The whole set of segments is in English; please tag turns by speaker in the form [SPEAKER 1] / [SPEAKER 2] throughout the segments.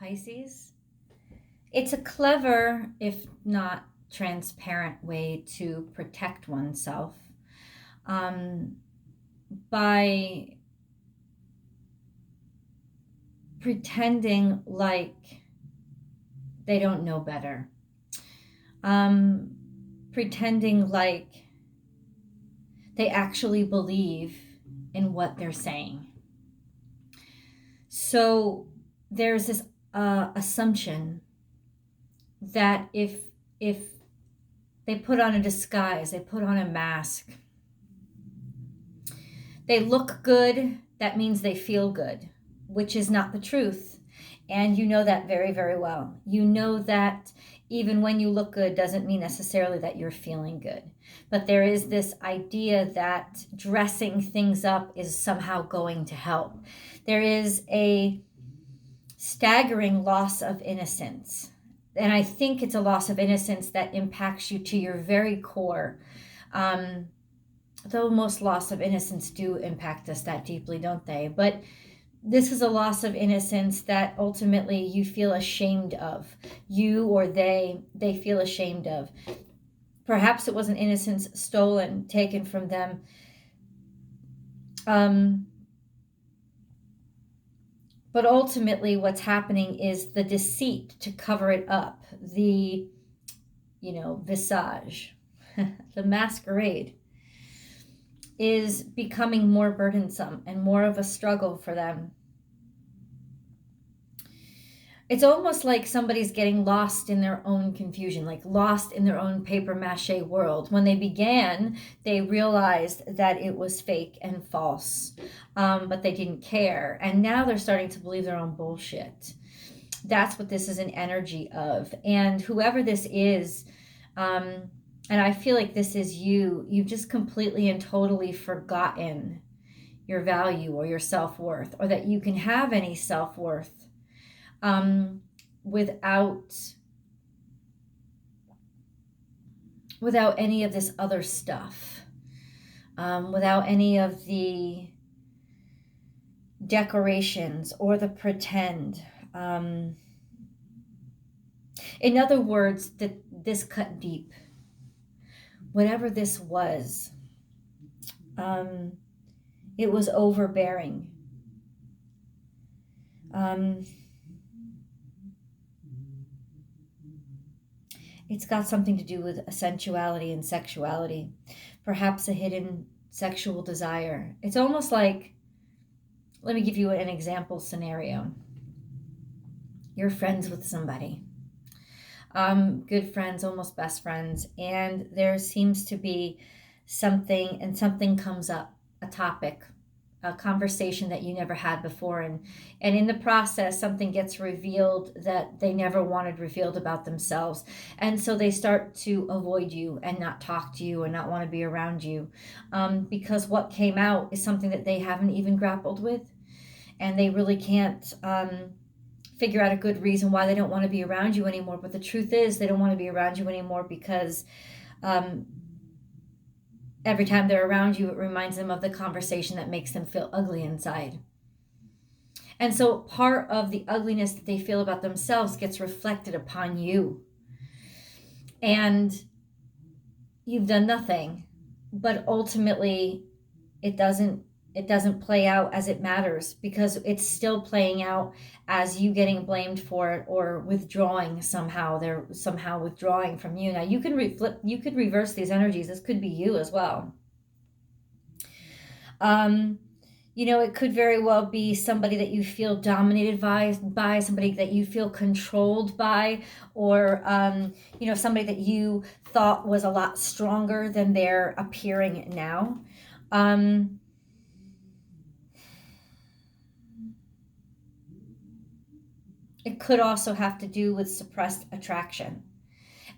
[SPEAKER 1] Pisces. It's a clever, if not transparent, way to protect oneself by pretending like they don't know better, pretending like they actually believe in what they're saying. So there's this assumption that if they put on a disguise, they put on a mask, they look good, that means they feel good, which is not the truth. And you know that very, very well. You know that even when you look good doesn't mean necessarily that you're feeling good. But there is this idea that dressing things up is somehow going to help. There is a staggering loss of innocence. And I think it's a loss of innocence that impacts you to your very core. Though most loss of innocence do impact us that deeply, don't they? But this is a loss of innocence that ultimately you feel ashamed of. You or they feel ashamed of. Perhaps it was an innocence stolen, taken from them. But ultimately what's happening is the deceit to cover it up, the, visage, the masquerade, is becoming more burdensome and more of a struggle for them. It's almost like somebody's getting lost in their own confusion, like lost in their own paper mache world. When they began, they realized that it was fake and false, but they didn't care. And now they're starting to believe their own bullshit. That's what this is an energy of. And whoever this is, and I feel like this is you've just completely and totally forgotten your value or your self-worth, or that you can have any self-worth without any of this other stuff, without any of the decorations or the pretend. In other words, this cut deep. Whatever this was, it was overbearing. It's got something to do with sensuality and sexuality, perhaps a hidden sexual desire. It's almost like, let me give you an example scenario. You're friends with somebody. Good friends, almost best friends, and there seems to be something comes up, a topic, a conversation that you never had before, and in the process something gets revealed that they never wanted revealed about themselves, and so they start to avoid you and not talk to you and not want to be around you, because what came out is something that they haven't even grappled with, and they really can't figure out a good reason why they don't want to be around you anymore. But the truth is they don't want to be around you anymore because every time they're around you, it reminds them of the conversation that makes them feel ugly inside. And so part of the ugliness that they feel about themselves gets reflected upon you. And you've done nothing, but ultimately it doesn't play out as it matters, because it's still playing out as you getting blamed for it or withdrawing somehow. They're somehow withdrawing from you. Now you can you could reverse these energies. This could be you as well. It could very well be somebody that you feel dominated by, somebody that you feel controlled by, or somebody that you thought was a lot stronger than they're appearing now. It could also have to do with suppressed attraction,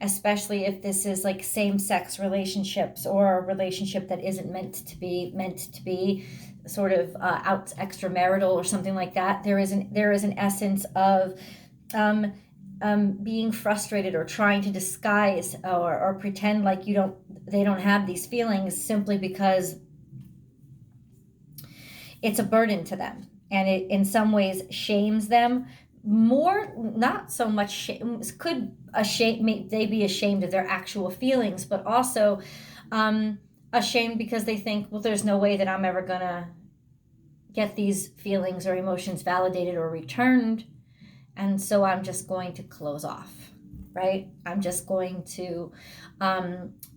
[SPEAKER 1] especially if this is like same-sex relationships or a relationship that isn't meant to be sort of extramarital or something like that. There is an essence of being frustrated or trying to disguise or pretend like they don't have these feelings, simply because it's a burden to them, and it in some ways shames them more, not so much shame, they be ashamed of their actual feelings, but also ashamed because they think, well, there's no way that I'm ever gonna get these feelings or emotions validated or returned, and so I'm just going to close off, right? I'm just going to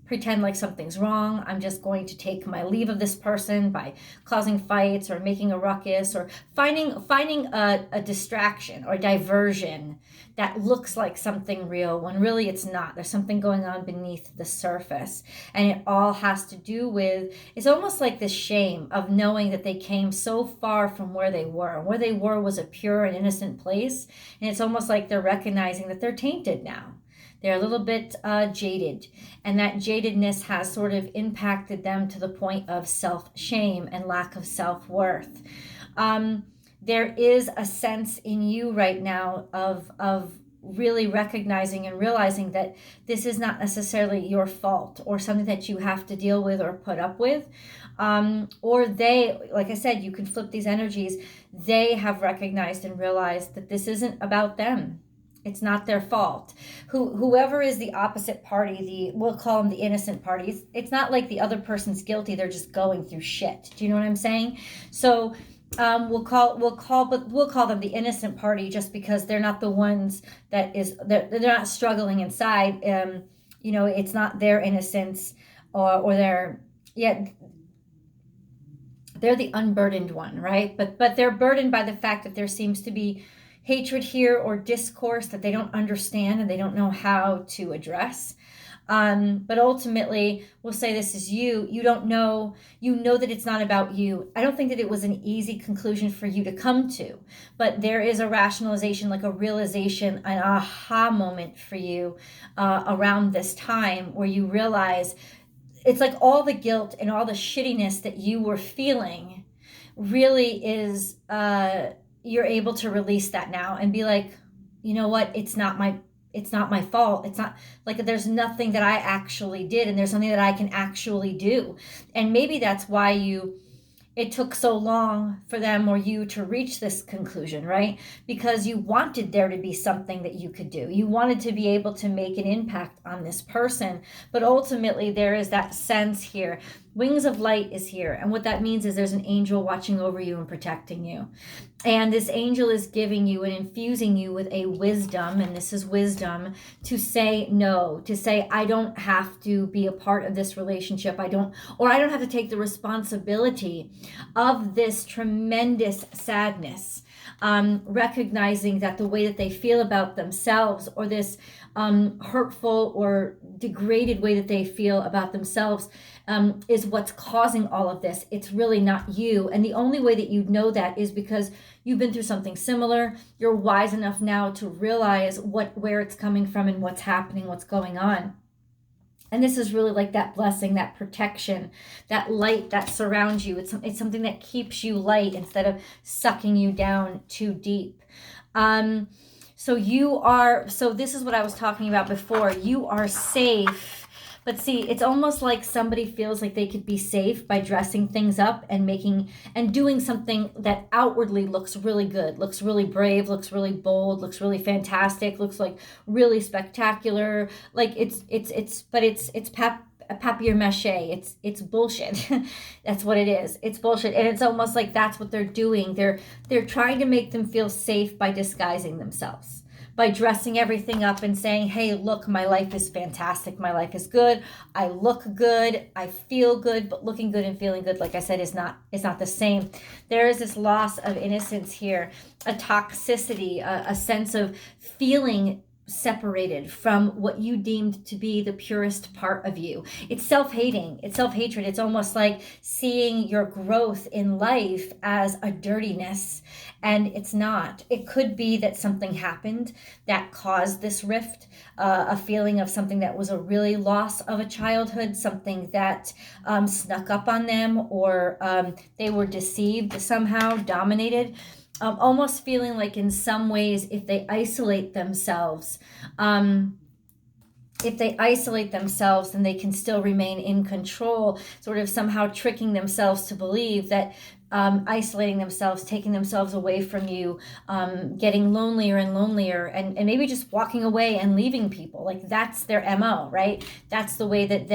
[SPEAKER 1] pretend like something's wrong. I'm just going to take my leave of this person by causing fights or making a ruckus or finding a distraction or diversion that looks like something real when really it's not. There's something going on beneath the surface. And it all has to do with, it's almost like this shame of knowing that they came so far from where they were. Where they were was a pure and innocent place. And it's almost like they're recognizing that they're tainted now. They're a little bit jaded, and that jadedness has sort of impacted them to the point of self-shame and lack of self-worth. There is a sense in you right now of really recognizing and realizing that this is not necessarily your fault or something that you have to deal with or put up with. Or they, like I said, you can flip these energies. They have recognized and realized that this isn't about them. It's not their fault. Whoever is the opposite party, we'll call them the innocent party. It's not like the other person's guilty. They're just going through shit. Do you know what I'm saying? So we'll call them the innocent party just because they're not the ones they're not struggling inside. It's not their innocence or their they're the unburdened one, right? But they're burdened by the fact that there seems to be hatred here or discourse that they don't understand and they don't know how to address. But ultimately, we'll say this is you. You don't know, that it's not about you. I don't think that it was an easy conclusion for you to come to, but there is a rationalization, like a realization, an aha moment for you around this time where you realize it's like all the guilt and all the shittiness that you were feeling really is, you're able to release that now and be like, you know what? It's not my fault. It's not like there's nothing that I actually did and there's something that I can actually do. And maybe that's why it took so long for them or you to reach this conclusion, right? Because you wanted there to be something that you could do. You wanted to be able to make an impact on this person. But ultimately, there is that sense here. Wings of light is here. And what that means is there's an angel watching over you and protecting you. And this angel is giving you and infusing you with a wisdom, and this is wisdom, to say no, to say, I don't have to be a part of this relationship. I don't have to take the responsibility of this tremendous sadness. Recognizing that the way that they feel about themselves or this hurtful or degraded way that they feel about themselves is what's causing all of this. It's really not you. And the only way that you know that is because you've been through something similar. You're wise enough now to realize where it's coming from and what's happening, what's going on. And this is really like that blessing, that protection, that light that surrounds you. It's something that keeps you light instead of sucking you down too deep. So this is what I was talking about before. You are safe. But see, it's almost like somebody feels like they could be safe by dressing things up and doing something that outwardly looks really good, looks really brave, looks really bold, looks really fantastic, looks like really spectacular. Like it's papier-mâché. It's bullshit. That's what it is. It's bullshit. And it's almost like that's what they're doing. They're trying to make them feel safe by disguising themselves, by dressing everything up and saying, hey, look, my life is fantastic. My life is good. I look good. I feel good. But looking good and feeling good, like I said, is not the same. There is this loss of innocence here, a toxicity, a sense of feeling separated from what you deemed to be the purest part of you. It's self-hating. It's self-hatred. It's almost like seeing your growth in life as a dirtiness, and it's not. It could be that something happened that caused this rift, a feeling of something that was a really loss of a childhood, something that snuck up on them, or they were deceived somehow, dominated. Almost feeling like in some ways, if they isolate themselves, then they can still remain in control, sort of somehow tricking themselves to believe that isolating themselves, taking themselves away from you, getting lonelier and lonelier, and maybe just walking away and leaving people. Like that's their MO, right? That's the way that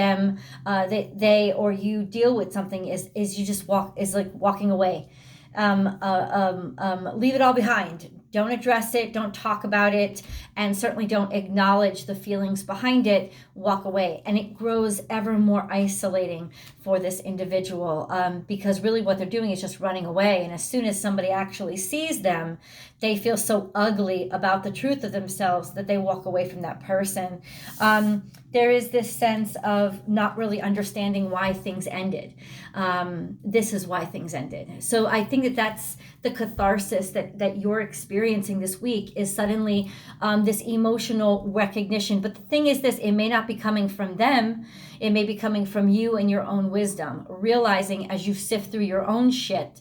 [SPEAKER 1] they or you deal with something is you just is like walking away. Leave it all behind. Don't address it, don't talk about it, and certainly don't acknowledge the feelings behind it. Walk away. And it grows ever more isolating for this individual, because really what they're doing is just running away. And as soon as somebody actually sees them, they feel so ugly about the truth of themselves that they walk away from that person. There is this sense of not really understanding why things ended. This is why things ended. So I think that that's the catharsis that you're experiencing this week, is suddenly this emotional recognition. But the thing is this, it may not be coming from them. It may be coming from you and your own wisdom, realizing as you sift through your own shit,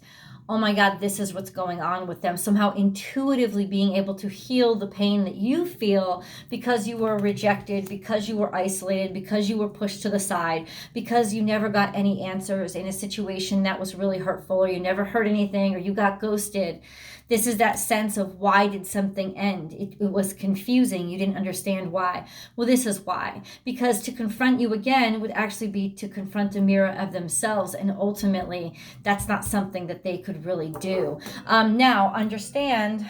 [SPEAKER 1] oh my God, this is what's going on with them. Somehow intuitively being able to heal the pain that you feel because you were rejected, because you were isolated, because you were pushed to the side, because you never got any answers in a situation that was really hurtful, or you never heard anything, or you got ghosted. This is that sense of, why did something end? It was confusing. You didn't understand why. Well, this is why. Because to confront you again would actually be to confront a mirror of themselves. And ultimately, that's not something that they could really do. Now, understand,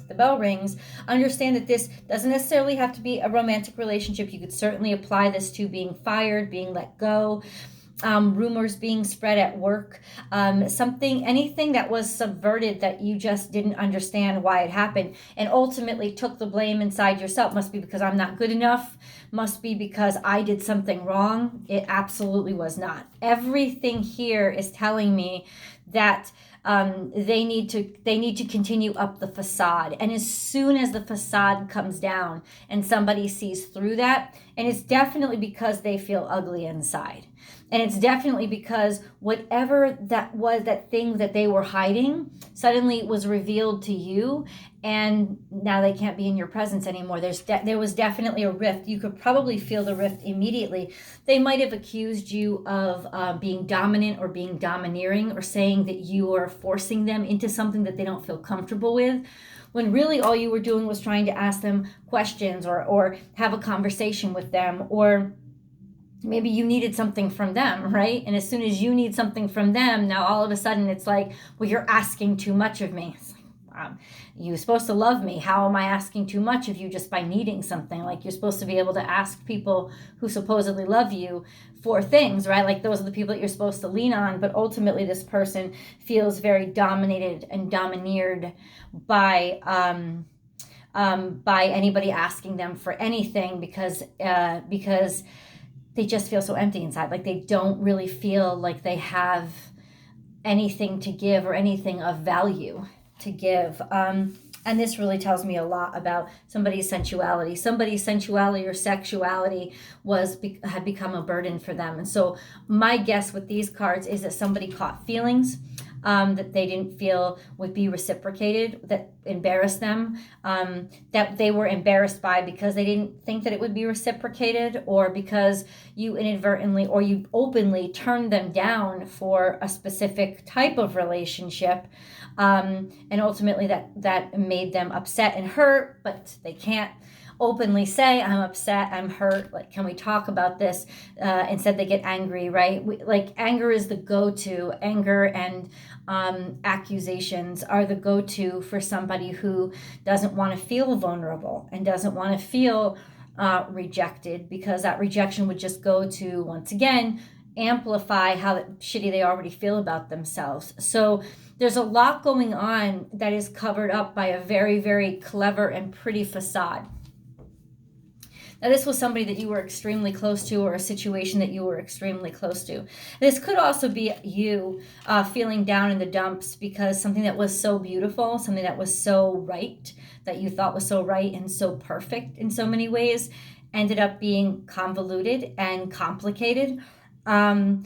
[SPEAKER 1] the bell rings, understand that this doesn't necessarily have to be a romantic relationship. You could certainly apply this to being fired, being let go, rumors being spread at work, anything that was subverted that you just didn't understand why it happened, and ultimately took the blame inside yourself. Must be because I'm not good enough, must be because I did something wrong. It absolutely was not. Everything here is telling me that they need to continue up the facade. And as soon as the facade comes down and somebody sees through that, and it's definitely because they feel ugly inside. And it's definitely because whatever that was, that thing that they were hiding, suddenly was revealed to you, and now they can't be in your presence anymore. There was definitely a rift. You could probably feel the rift immediately. They might have accused you of being dominant or being domineering, or saying that you are forcing them into something that they don't feel comfortable with, when really all you were doing was trying to ask them questions, or have a conversation with them, or maybe you needed something from them, right? And as soon as you need something from them, now all of a sudden it's like, well, you're asking too much of me. It's like, wow, you're supposed to love me. How am I asking too much of you just by needing something? Like, you're supposed to be able to ask people who supposedly love you for things, right? Like, those are the people that you're supposed to lean on. But ultimately, this person feels very dominated and domineered by anybody asking them for anything, because they just feel so empty inside. Like, they don't really feel like they have anything to give, or anything of value to give. And this really tells me a lot about somebody's sensuality. Somebody's sensuality or sexuality had become a burden for them. And so my guess with these cards is that somebody caught feelings that they didn't feel would be reciprocated, that embarrassed them, that they were embarrassed by because they didn't think that it would be reciprocated, or because you inadvertently or you openly turned them down for a specific type of relationship. And ultimately that made them upset and hurt, but they can't openly say, I'm upset, I'm hurt, like, can we talk about this? Instead they get angry, right? Like, anger is the go-to. Anger and accusations are the go-to for somebody who doesn't want to feel vulnerable and doesn't want to feel rejected, because that rejection would just go to, once again, amplify how shitty they already feel about themselves. So there's a lot going on that is covered up by a very, very clever and pretty facade. Now, this was somebody that you were extremely close to, or a situation that you were extremely close to. This could also be you feeling down in the dumps because something that was so beautiful, something that was so right, that you thought was so right and so perfect in so many ways, ended up being convoluted and complicated. I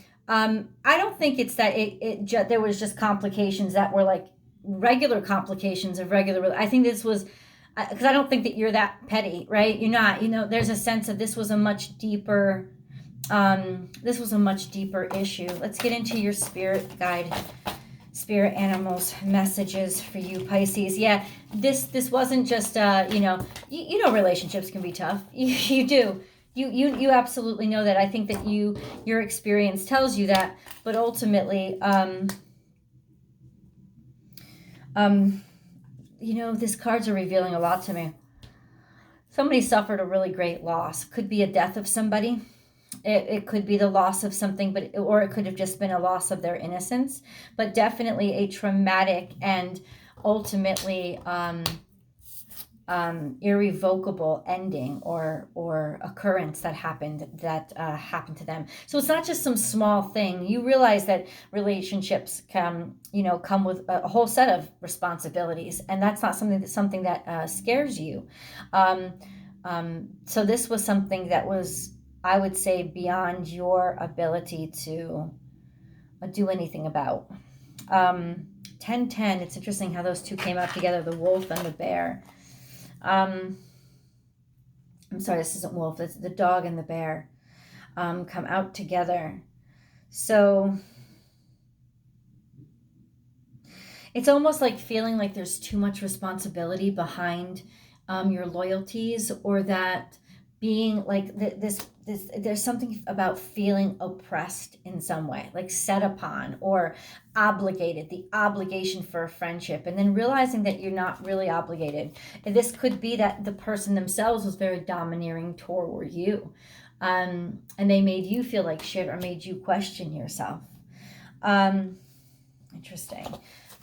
[SPEAKER 1] don't think it's that there was just complications that were like regular complications of regular. I think this was, because I don't think that you're that petty, right? You're not. There's a sense of this was a much deeper issue. Let's get into your spirit guide Spirit animals messages for you, Pisces. Yeah, this wasn't just you know relationships can be tough. You do. You absolutely know that. I think that your experience tells you that, but ultimately you know, these cards are revealing a lot to me. Somebody suffered a really great loss. Could be a death of somebody. It could be the loss of something, or it could have just been a loss of their innocence, but definitely a traumatic and ultimately irrevocable ending or occurrence that happened to them. So it's not just some small thing. You realize that relationships come with a whole set of responsibilities, and that's not something that scares you. So this was something that was, I would say, beyond your ability to do anything about. 10-10, it's interesting how those two came out together, the wolf and the bear. I'm sorry, this isn't wolf, it's the dog and the bear come out together. So it's almost like feeling like there's too much responsibility behind your loyalties, or that being like this there's something about feeling oppressed in some way, like set upon or obligated, the obligation for a friendship, and then realizing that you're not really obligated. And this could be that the person themselves was very domineering toward you, and they made you feel like shit or made you question yourself. Interesting.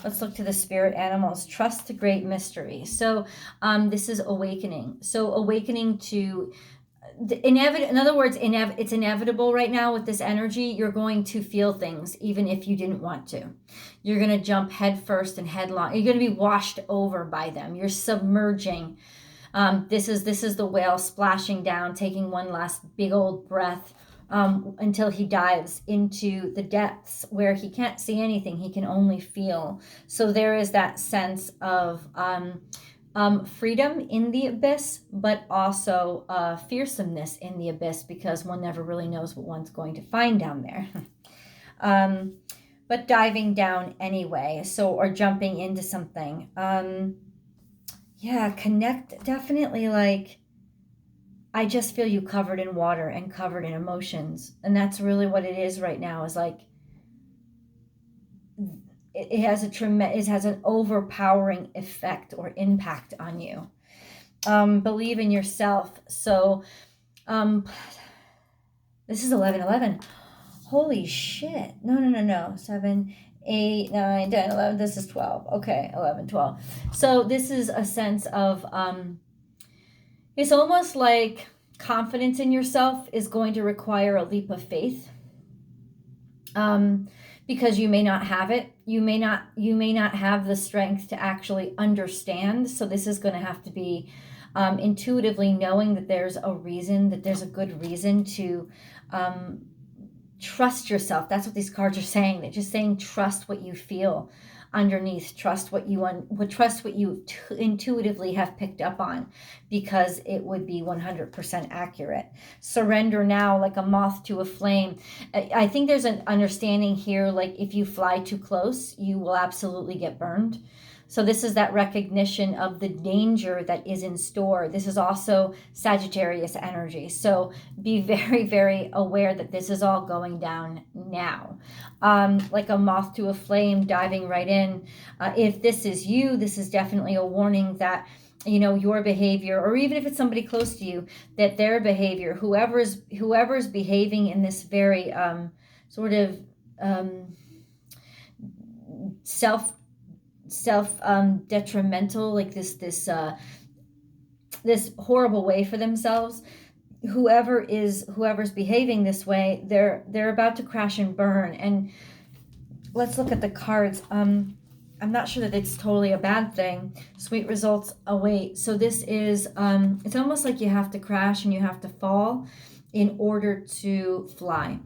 [SPEAKER 1] Let's look to the spirit animals. Trust the great mystery. So this is awakening. So awakening to in other words, it's inevitable right now with this energy. You're going to feel things even if you didn't want to. You're going to jump head first and headlong. You're going to be washed over by them. You're submerging. This is the whale splashing down, taking one last big old breath until he dives into the depths where he can't see anything. He can only feel. So there is that sense of freedom in the abyss, but also fearsomeness in the abyss, because one never really knows what one's going to find down there. But diving down anyway, or jumping into something. Yeah, connect, definitely, like, I just feel you covered in water and covered in emotions. And that's really what it is right now, is like, it has an overpowering effect or impact on you. Believe in yourself. So this is 11-11. Holy shit. No. 7, 8, 9, 10, 11. This is 12. Okay, 11, 12. So this is a sense of it's almost like confidence in yourself is going to require a leap of faith. Because you may not have it. You may not have the strength to actually understand. So this is going to have to be intuitively knowing that there's a reason, that there's a good reason to trust yourself. That's what these cards are saying. They're just saying trust what you feel underneath. Trust what you intuitively have picked up on, because it would be 100% accurate. Surrender now, like a moth to a flame. I think there's an understanding here, like if you fly too close, you will absolutely get burned. So this is that recognition of the danger that is in store. This is also Sagittarius energy. So be very, very aware that this is all going down now. Like a moth to a flame, diving right in. If this is you, this is definitely a warning that, you know, your behavior, or even if it's somebody close to you, that their behavior, whoever's behaving in this very sort of self detrimental, like this horrible way for themselves, whoever's behaving this way, they're about to crash and burn. And let's look at the cards. I'm not sure that it's totally a bad thing. Sweet results await. So this is it's almost like you have to crash and you have to fall in order to fly.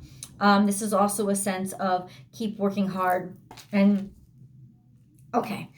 [SPEAKER 1] This is also a sense of keep working hard. And okay,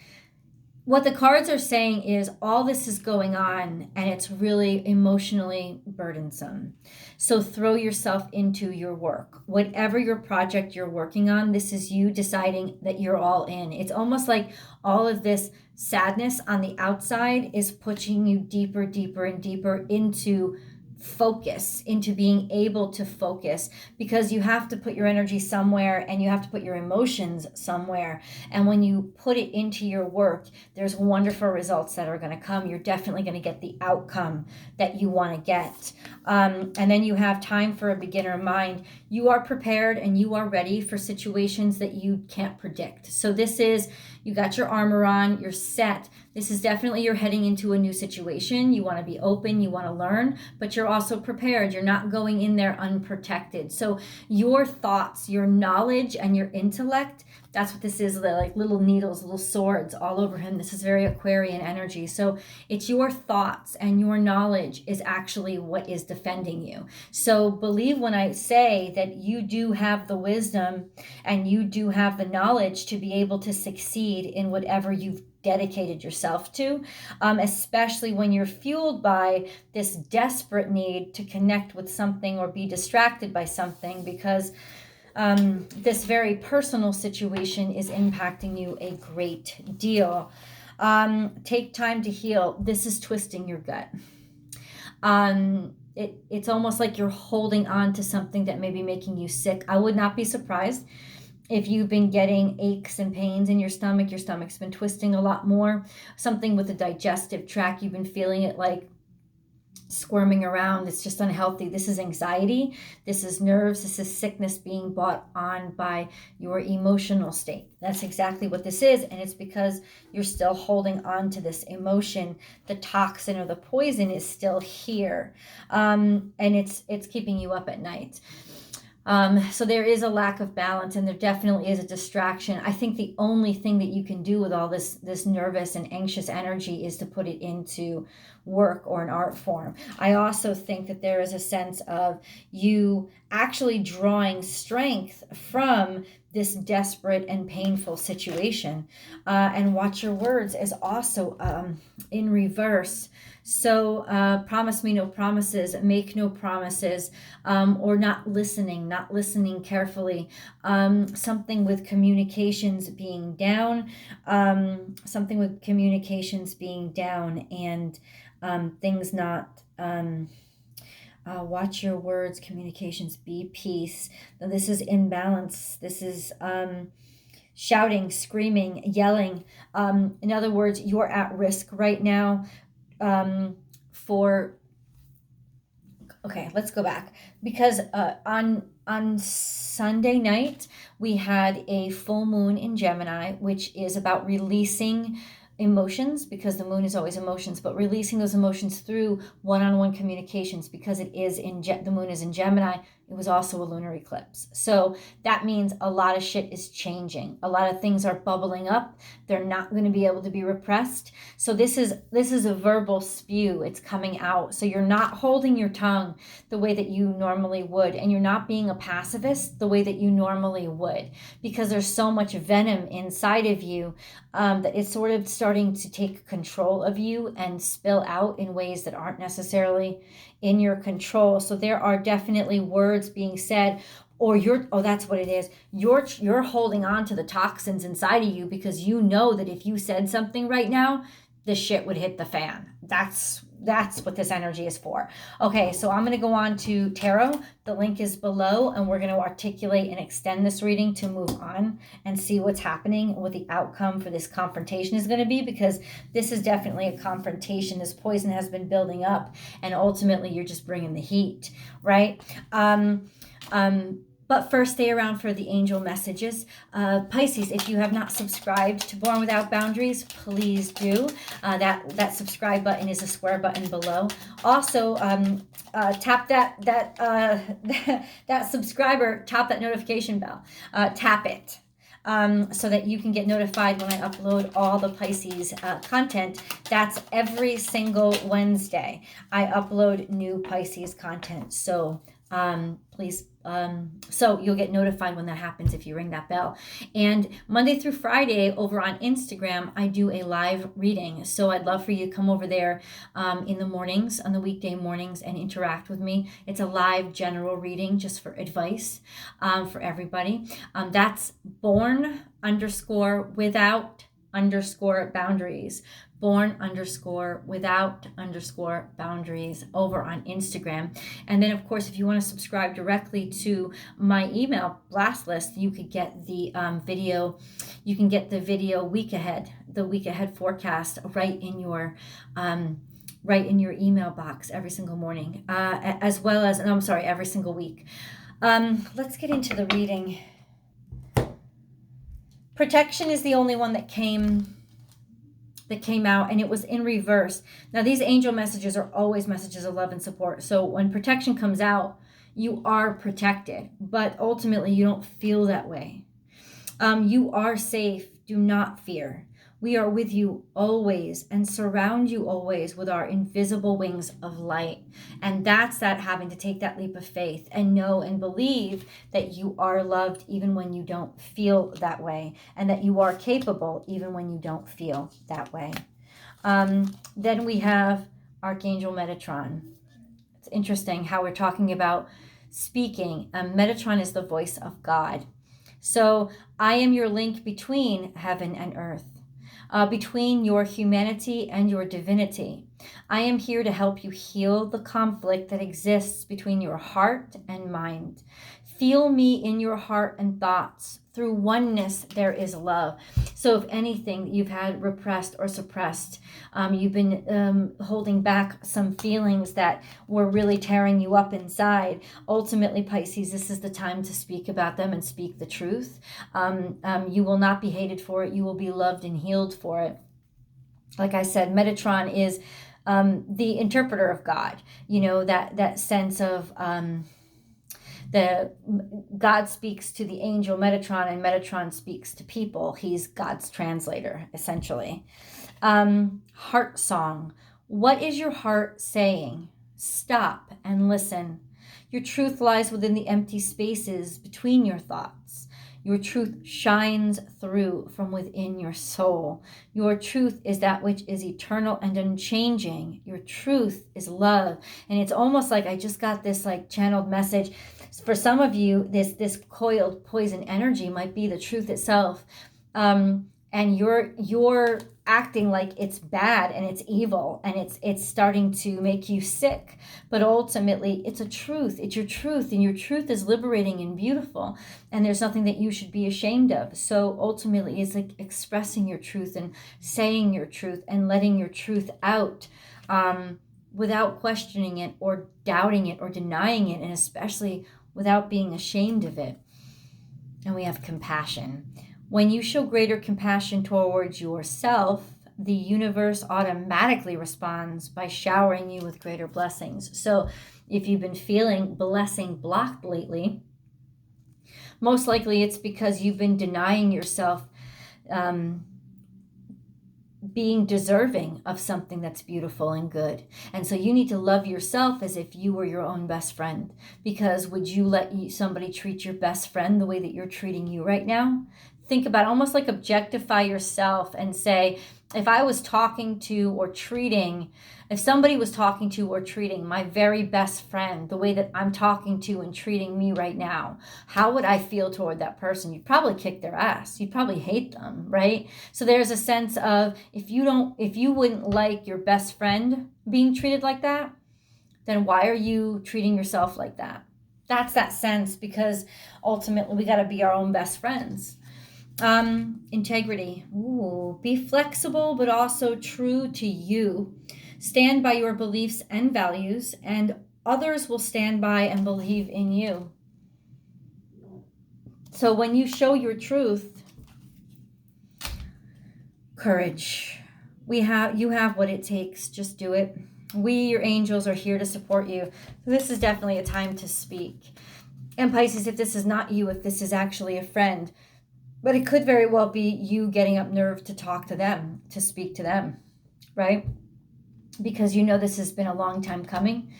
[SPEAKER 1] what the cards are saying is all this is going on and it's really emotionally burdensome. So throw yourself into your work. Whatever your project you're working on, this is you deciding that you're all in. It's almost like all of this sadness on the outside is pushing you deeper, deeper, and deeper into focus, into being able to focus, because you have to put your energy somewhere and you have to put your emotions somewhere. And when you put it into your work, there's wonderful results that are going to come. You're definitely going to get the outcome that you want to get. And then you have time for a beginner mind. You are prepared and you are ready for situations that you can't predict. So this is, you got your armor on, you're set. This is definitely, you're heading into a new situation. You want to be open, you want to learn, but you're also prepared. You're not going in there unprotected. So your thoughts, your knowledge, and your intellect, that's what this is. They're like little needles, little swords all over him. This is very Aquarian energy. So it's your thoughts and your knowledge is actually what is defending you. So believe when I say that you do have the wisdom and you do have the knowledge to be able to succeed in whatever you've dedicated yourself to, especially when you're fueled by this desperate need to connect with something or be distracted by something, because this very personal situation is impacting you a great deal. Take time to heal. This is twisting your gut. It's almost like you're holding on to something that may be making you sick. I would not be surprised if you've been getting aches and pains in your stomach's been twisting a lot more. Something with the digestive tract, you've been feeling it like squirming around. It's just unhealthy. This is anxiety. This is nerves. This is sickness being brought on by your emotional state. That's exactly what this is. And it's because you're still holding on to this emotion. The toxin or the poison is still here. And it's keeping you up at night. So there is a lack of balance and there definitely is a distraction. I think the only thing that you can do with all this nervous and anxious energy is to put it into work or an art form. I also think that there is a sense of you actually drawing strength from this desperate and painful situation. And watch your words is also in reverse. So promise me no promises, make no promises, or not listening carefully. Something with communications being down, and things not... watch your words, communications, be peace. Now, this is imbalance. This is shouting, screaming, yelling. In other words, you're at risk right now okay, let's go back, because on Sunday night we had a full moon in Gemini, which is about releasing emotions, because the moon is always emotions, but releasing those emotions through one-on-one communications, because it is the moon is in Gemini. It was also a lunar eclipse. So that means a lot of shit is changing. A lot of things are bubbling up. They're not going to be able to be repressed. So this is a verbal spew. It's coming out. So you're not holding your tongue the way that you normally would, and you're not being a pacifist the way that you normally would, because there's so much venom inside of you that it's sort of starting to take control of you and spill out in ways that aren't necessarily in your control. So there are definitely words being said, or that's what it is. You're holding on to the toxins inside of you because you know that if you said something right now, the shit would hit the fan. That's what this energy is for. Okay, so I'm going to go on to tarot. The link is below, and we're going to articulate and extend this reading to move on and see what's happening, what the outcome for this confrontation is going to be, because this is definitely a confrontation. This poison has been building up, and ultimately you're just bringing the heat, right? But first, stay around for the angel messages. Pisces, if you have not subscribed to Born Without Boundaries, please do. That subscribe button is a square button below. Also, tap that subscriber, tap that notification bell. Tap it. So that you can get notified when I upload all the Pisces content. That's every single Wednesday. I upload new Pisces content. So Please. So you'll get notified when that happens if you ring that bell. And Monday through Friday over on Instagram, I do a live reading. So I'd love for you to come over there in the mornings, on the weekday mornings, and interact with me. It's a live general reading just for advice for everybody. That's born_without_boundaries. born_without_boundaries over on Instagram. And then, of course, if you want to subscribe directly to my email blast list, you could get the video. You can get the video the week ahead forecast right in your email box every single morning, as well as, every single week. Let's get into the reading. Protection is the only one that came out, and it was in reverse. Now, these angel messages are always messages of love and support. So when protection comes out, you are protected, but ultimately you don't feel that way. You are safe. Do not fear. We are with you always and surround you always with our invisible wings of light. And that's that having to take that leap of faith and know and believe that you are loved even when you don't feel that way, and that you are capable even when you don't feel that way. Then we have Archangel Metatron. It's interesting how we're talking about speaking. Metatron is the voice of God. So I am your link between heaven and earth. Between your humanity and your divinity. I am here to help you heal the conflict that exists between your heart and mind. Feel me in your heart and thoughts. Through oneness, there is love. So if anything you've had repressed or suppressed, you've been holding back some feelings that were really tearing you up inside, ultimately, Pisces, this is the time to speak about them and speak the truth. You will not be hated for it. You will be loved and healed for it. Like I said, Metatron is the interpreter of God. You know, that sense of... God speaks to the angel Metatron, and Metatron speaks to people. He's God's translator, essentially. Heart song. What is your heart saying? Stop and listen. Your truth lies within the empty spaces between your thoughts. Your truth shines through from within your soul. Your truth is that which is eternal and unchanging. Your truth is love. And it's almost like I just got this like channeled message. For some of you, this coiled poison energy might be the truth itself. And you're acting like it's bad and it's evil and it's starting to make you sick. But ultimately, it's a truth. It's your truth, and your truth is liberating and beautiful. And there's nothing that you should be ashamed of. So ultimately, it's like expressing your truth and saying your truth and letting your truth out without questioning it or doubting it or denying it, and especially without being ashamed of it. And we have compassion. When you show greater compassion towards yourself, the universe automatically responds by showering you with greater blessings. So if you've been feeling blessing blocked lately, most likely it's because you've been denying yourself being deserving of something that's beautiful and good. And so you need to love yourself as if you were your own best friend. Because would you let somebody treat your best friend the way that you're treating you right now? Think about almost like objectify yourself and say, if somebody was talking to or treating my very best friend the way that I'm talking to and treating me right now, how would I feel toward that person? You'd probably kick their ass. You'd probably hate them, right? So there's a sense of if you wouldn't like your best friend being treated like that, then why are you treating yourself like that? That's that sense, because ultimately we got to be our own best friends. Integrity. Ooh, be flexible, but also true to you. Stand by your beliefs and values, and others will stand by and believe in you. So when you show your truth, courage. You have what it takes. Just do it. We, your angels, are here to support you. This is definitely a time to speak. And Pisces, if this is not you, if this is actually a friend, but it could very well be you getting up nerve to talk to them, to speak to them, right? Because you know this has been a long time coming.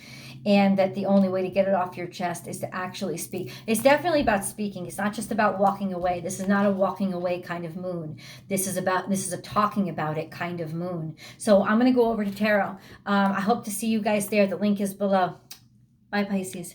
[SPEAKER 1] and that the only way to get it off your chest is to actually speak. It's definitely about speaking. It's not just about walking away. This is not a walking away kind of moon. This is a talking about it kind of moon. So I'm going to go over to tarot. I hope to see you guys there. The link is below. Bye, Pisces.